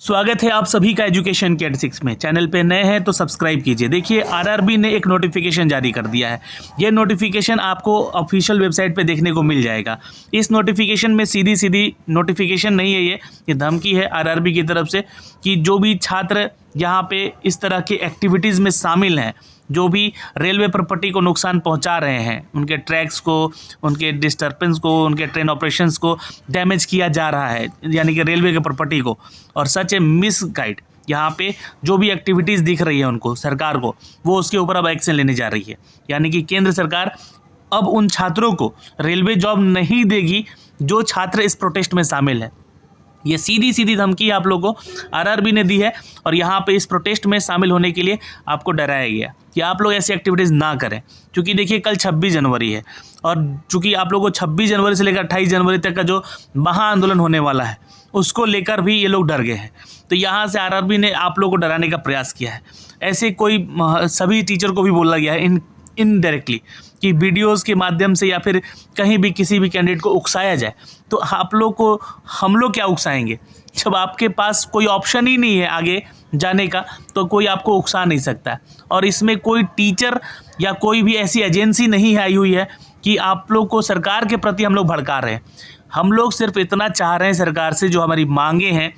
स्वागत है आप सभी का एजुकेशन के 86 में। चैनल पे नए हैं तो सब्सक्राइब कीजिए। देखिए आरआरबी ने एक नोटिफिकेशन जारी कर दिया है। ये नोटिफिकेशन आपको ऑफिशियल वेबसाइट पे देखने को मिल जाएगा। इस नोटिफिकेशन में सीधी नोटिफिकेशन नहीं है, ये धमकी है आरआरबी की तरफ से कि जो भी छात्र यहाँ पे इस तरह की एक्टिविटीज़ में शामिल हैं, जो भी रेलवे प्रॉपर्टी को नुकसान पहुंचा रहे हैं, उनके ट्रैक्स को, उनके डिस्टर्बेंस को, उनके ट्रेन ऑपरेशंस को डैमेज किया जा रहा है, यानी कि रेलवे के प्रॉपर्टी को, और सच ए मिस गाइड, यहाँ पे जो भी एक्टिविटीज़ दिख रही है उनको, सरकार को, वो उसके ऊपर अब एक्शन लेने जा रही है। यानी कि केंद्र सरकार अब उन छात्रों को रेलवे जॉब नहीं देगी जो छात्र इस प्रोटेस्ट में शामिल है। ये सीधी धमकी आप लोगों को आरआरबी ने दी है और यहाँ पे इस प्रोटेस्ट में शामिल होने के लिए आपको डराया गया कि आप लोग ऐसी एक्टिविटीज़ ना करें। क्योंकि देखिए कल 26 जनवरी है और चूँकि आप लोगों को 26 जनवरी से लेकर 28 जनवरी तक का जो महाआंदोलन होने वाला है उसको लेकर भी ये लोग डर गए हैं। तो यहाँ से आरआरबी ने आप लोगों को डराने का प्रयास किया है। ऐसे कोई सभी टीचर को भी बोला गया है इनडायरेक्टली कि वीडियोज़ के माध्यम से या फिर कहीं भी किसी भी कैंडिडेट को उकसाया जाए। तो आप लोग को हम लोग क्या उकसाएंगे जब आपके पास कोई ऑप्शन ही नहीं है आगे जाने का, तो कोई आपको उकसा नहीं सकता। और इसमें कोई टीचर या कोई भी ऐसी एजेंसी नहीं आई हुई है कि आप लोग को सरकार के प्रति हम लोग भड़का रहे हैं। हम लोग सिर्फ इतना चाह रहे हैं सरकार से, जो हमारी मांगे हैं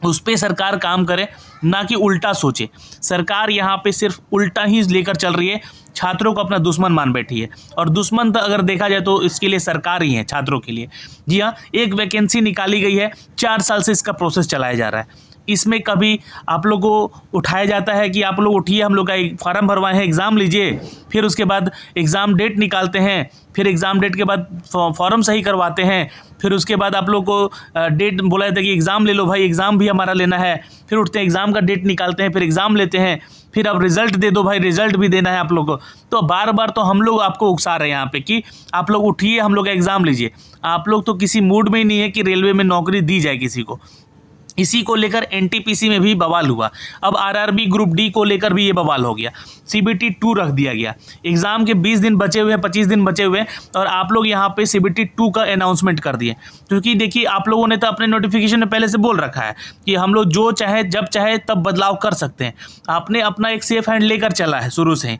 उस पर सरकार काम करे, ना कि उल्टा सोचे। सरकार यहाँ पे सिर्फ उल्टा ही लेकर चल रही है, छात्रों को अपना दुश्मन मान बैठी है। और दुश्मन तो अगर देखा जाए तो इसके लिए सरकार ही है, छात्रों के लिए। जी हाँ, एक वैकेंसी निकाली गई है, 4 साल से इसका प्रोसेस चलाया जा रहा है। इसमें कभी आप लोग को उठाया जाता है कि आप लोग उठिए, हम लोग का एक फॉर्म भरवाए हैं, एग्ज़ाम लीजिए, फिर उसके बाद एग्ज़ाम डेट निकालते हैं, फिर एग्ज़ाम डेट के बाद फॉर्म सही करवाते हैं, फिर उसके बाद आप लोग को डेट बोला जाता है कि एग्ज़ाम ले लो भाई, एग्ज़ाम भी हमारा लेना है, फिर उठते हैं एग्ज़ाम का डेट निकालते हैं, फिर एग्ज़ाम लेते हैं, फिर अब रिज़ल्ट दे दो भाई, रिज़ल्ट भी देना है आप लोग को। तो बार बार तो हम लोग आपको उकसा रहे हैं यहाँ पे कि आप लोग उठिए, हम लोग का एग्ज़ाम लीजिए। आप लोग तो किसी मूड में ही नहीं है कि रेलवे में नौकरी दी जाए किसी को। इसी को लेकर एनटीपीसी में भी बवाल हुआ। अब आरआरबी ग्रुप डी को लेकर भी ये बवाल हो गया। सीबीटी 2 रख दिया गया। एग्ज़ाम के 20 दिन बचे हुए हैं, 25 दिन बचे हुए हैं, और आप लोग यहाँ पे सीबीटी 2 का अनाउंसमेंट कर दिए। क्योंकि देखिए आप लोगों ने तो अपने नोटिफिकेशन में पहले से बोल रखा है कि हम लोग जो चाहे जब चाहे तब बदलाव कर सकते हैं। आपने अपना एक सेफ हैंड लेकर चला है शुरू से ही।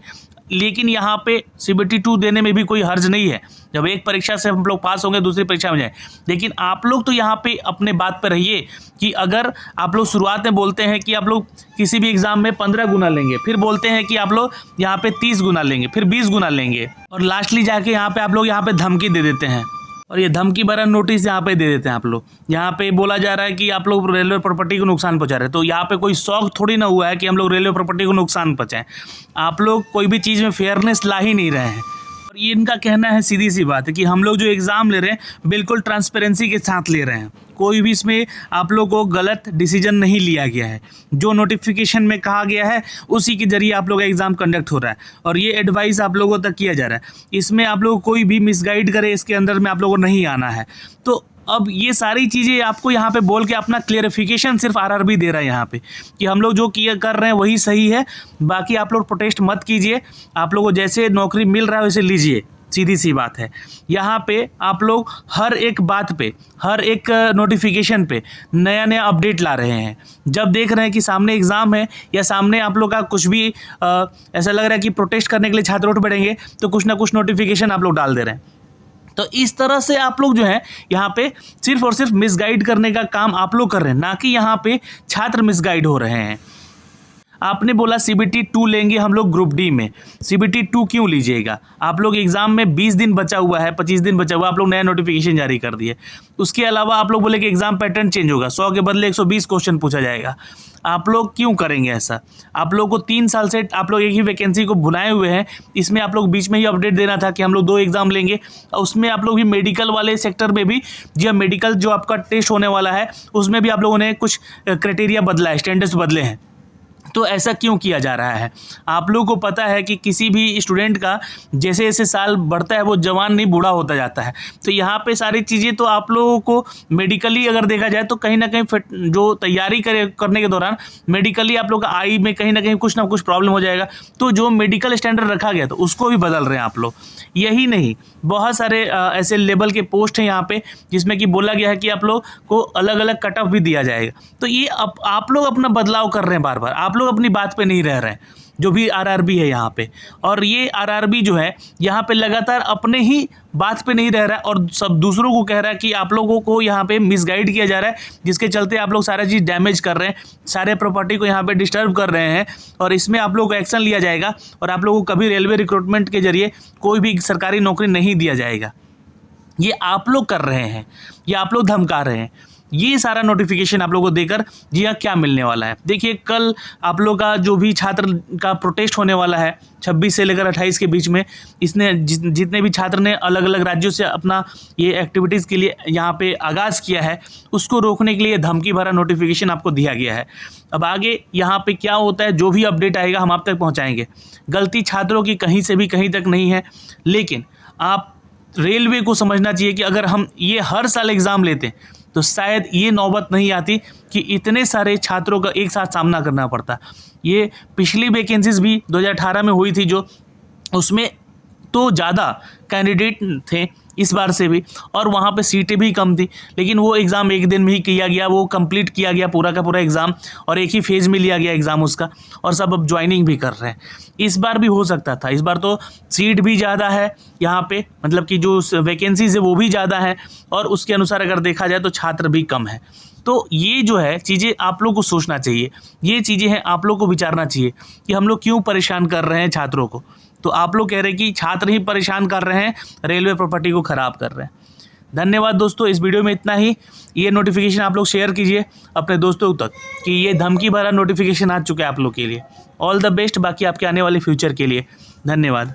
लेकिन यहाँ पे सीबीटी 2 देने में भी कोई हर्ज नहीं है। जब एक परीक्षा से हम लोग पास होंगे दूसरी परीक्षा में जाए। लेकिन आप लोग तो यहाँ पे अपने बात पर रहिए कि अगर आप लोग शुरुआत में बोलते हैं कि आप लोग किसी भी एग्ज़ाम में 15 गुना लेंगे, फिर बोलते हैं कि आप लोग यहाँ पे 30 गुना लेंगे, फिर 20 गुना लेंगे, और लास्टली जाके यहाँ पे आप लोग यहाँ पे धमकी दे देते हैं, और ये धमकी भरा नोटिस यहाँ पे दे देते हैं आप लोग। यहाँ पे बोला जा रहा है कि आप लोग रेलवे प्रॉपर्टी को नुकसान पहुँचा रहे हैं। तो यहाँ पे कोई शौक थोड़ी ना हुआ है कि हम लोग रेलवे प्रॉपर्टी को नुकसान पहुँचाएं। आप लोग कोई भी चीज़ में फेयरनेस ला ही नहीं रहे हैं। और ये इनका कहना है, सीधी सी बात है कि हम लोग जो एग्ज़ाम ले रहे हैं बिल्कुल ट्रांसपेरेंसी के साथ ले रहे हैं, कोई भी इसमें आप लोग को गलत डिसीजन नहीं लिया गया है। जो नोटिफिकेशन में कहा गया है उसी के जरिए आप लोग का एग्ज़ाम कंडक्ट हो रहा है, और ये एडवाइस आप लोगों तक किया जा रहा है। इसमें आप लोग कोई भी मिसगाइड करे, इसके अंदर में आप लोगों को नहीं आना है। तो अब ये सारी चीज़ें आपको यहाँ पे बोल के अपना क्लियरिफिकेशन सिर्फ आरआरबी दे रहा है यहाँ पे कि हम लोग जो किया कर रहे हैं वही सही है, बाकी आप लोग प्रोटेस्ट मत कीजिए। आप लोगों को जैसे नौकरी मिल रहा है वैसे लीजिए, सीधी सी बात है। यहाँ पे आप लोग हर एक बात पे, हर एक नोटिफिकेशन पे नया अपडेट ला रहे हैं। जब देख रहे हैं कि सामने एग्ज़ाम है या सामने आप लोग का कुछ भी ऐसा लग रहा है कि प्रोटेस्ट करने के लिए छात्र उठ पड़ेंगे, तो कुछ ना कुछ नोटिफिकेशन आप लोग डाल दे रहे हैं। तो इस तरह से आप लोग जो है यहाँ पे सिर्फ और सिर्फ मिसगाइड करने का काम आप लोग कर रहे हैं, ना कि यहाँ पे छात्र मिसगाइड हो रहे हैं। आपने बोला सीबीटी 2 लेंगे हम लोग ग्रुप डी में। सीबीटी 2 क्यों लीजिएगा? आप लोग एग्ज़ाम में 20 दिन बचा हुआ है, 25 दिन बचा हुआ, आप लोग नया नोटिफिकेशन जारी कर दिए। उसके अलावा आप लोग बोले कि एग्ज़ाम पैटर्न चेंज होगा, 100 के बदले 120 क्वेश्चन पूछा जाएगा। आप लोग क्यों करेंगे ऐसा? आप लोग को 3 साल से आप लोग एक ही वैकेंसी को भुलाए हुए हैं। इसमें आप लोग बीच में ही अपडेट देना था कि हम लोग 2 एग्ज़ाम लेंगे। उसमें आप लोग भी मेडिकल वाले सेक्टर में भी, जी हाँ, मेडिकल जो आपका टेस्ट होने वाला है उसमें भी आप लोगों ने कुछ क्राइटेरिया बदला है, स्टैंडर्ड्स बदले हैं। तो ऐसा क्यों किया जा रहा है? आप लोगों को पता है कि किसी भी स्टूडेंट का जैसे जैसे साल बढ़ता है वो जवान नहीं बूढ़ा होता जाता है। तो यहाँ पे सारी चीज़ें तो आप लोगों को मेडिकली अगर देखा जाए तो कहीं ना कहीं फिट जो तैयारी करने के दौरान मेडिकली आप लोग का आई में कहीं ना कहीं कुछ ना कुछ प्रॉब्लम हो जाएगा। तो जो मेडिकल स्टैंडर्ड रखा गया तो उसको भी बदल रहे हैं आप लोग। यही नहीं, बहुत सारे ऐसे लेवल के पोस्ट हैं यहाँ पे जिसमें कि बोला गया है कि आप लोग को अलग अलग कट ऑफ भी दिया जाएगा। तो ये आप लोग अपना बदलाव कर रहे हैं बार बार, आप लोग अपनी बात पे नहीं रह रहे हैं। जो भी आरआरबी है यहाँ पे, और ये आरआरबी जो है यहाँ पे लगातार अपने ही बात पे नहीं रह रहा है और सब दूसरों को कह रहा है कि आप लोगों को यहाँ पे मिसगाइड किया जा रहा है, जिसके चलते आप लोग सारा चीज़ डैमेज कर रहे हैं, सारे प्रॉपर्टी को यहाँ पे डिस्टर्ब कर रहे हैं और इसमें आप लोगों को एक्शन लिया जाएगा और आप लोगों को कभी रेलवे रिक्रूटमेंट के जरिए कोई भी सरकारी नौकरी नहीं दिया जाएगा। ये आप लोग कर रहे हैं, ये आप लोग धमका रहे हैं। ये सारा नोटिफिकेशन आप लोगों को देकर जी हाँ क्या मिलने वाला है। देखिए, कल आप लोग का जो भी छात्र का प्रोटेस्ट होने वाला है 26 से लेकर 28 के बीच में, इसने जितने भी छात्र ने अलग अलग राज्यों से अपना ये एक्टिविटीज़ के लिए यहाँ पे आगाज़ किया है, उसको रोकने के लिए धमकी भरा नोटिफिकेशन आपको दिया गया है। अब आगे यहाँ पे क्या होता है, जो भी अपडेट आएगा हम आप तक पहुँचाएंगे। गलती छात्रों की कहीं से भी कहीं तक नहीं है, लेकिन आप रेलवे को समझना चाहिए कि अगर हम ये हर साल एग्ज़ाम लेते तो शायद ये नौबत नहीं आती कि इतने सारे छात्रों का एक साथ सामना करना पड़ता। ये पिछली वैकेंसीज भी 2018 में हुई थी जो, उसमें तो ज़्यादा कैंडिडेट थे इस बार से भी और वहाँ पे सीटें भी कम थी, लेकिन वो एग्ज़ाम एक दिन में ही किया गया, वो कंप्लीट किया गया पूरा का पूरा एग्ज़ाम और एक ही फेज़ में लिया गया एग्ज़ाम उसका, और सब अब ज्वाइनिंग भी कर रहे हैं। इस बार भी हो सकता था, इस बार तो सीट भी ज़्यादा है यहाँ पे, मतलब कि जो वैकेंसीज है वो भी ज़्यादा है और उसके अनुसार अगर देखा जाए तो छात्र भी कम है। तो ये जो है चीज़ें आप लोग को सोचना चाहिए, ये चीज़ें हैं आप लोग को विचारना चाहिए कि हम लोग क्यों परेशान कर रहे हैं छात्रों को। तो आप लोग कह रहे हैं कि छात्र ही परेशान कर रहे हैं, रेलवे प्रॉपर्टी को ख़राब कर रहे हैं। धन्यवाद दोस्तों, इस वीडियो में इतना ही। ये नोटिफिकेशन आप लोग शेयर कीजिए अपने दोस्तों तक कि ये धमकी भरा नोटिफिकेशन आ चुका है आप लोग के लिए। ऑल द बेस्ट बाकी आपके आने वाले फ्यूचर के लिए। धन्यवाद।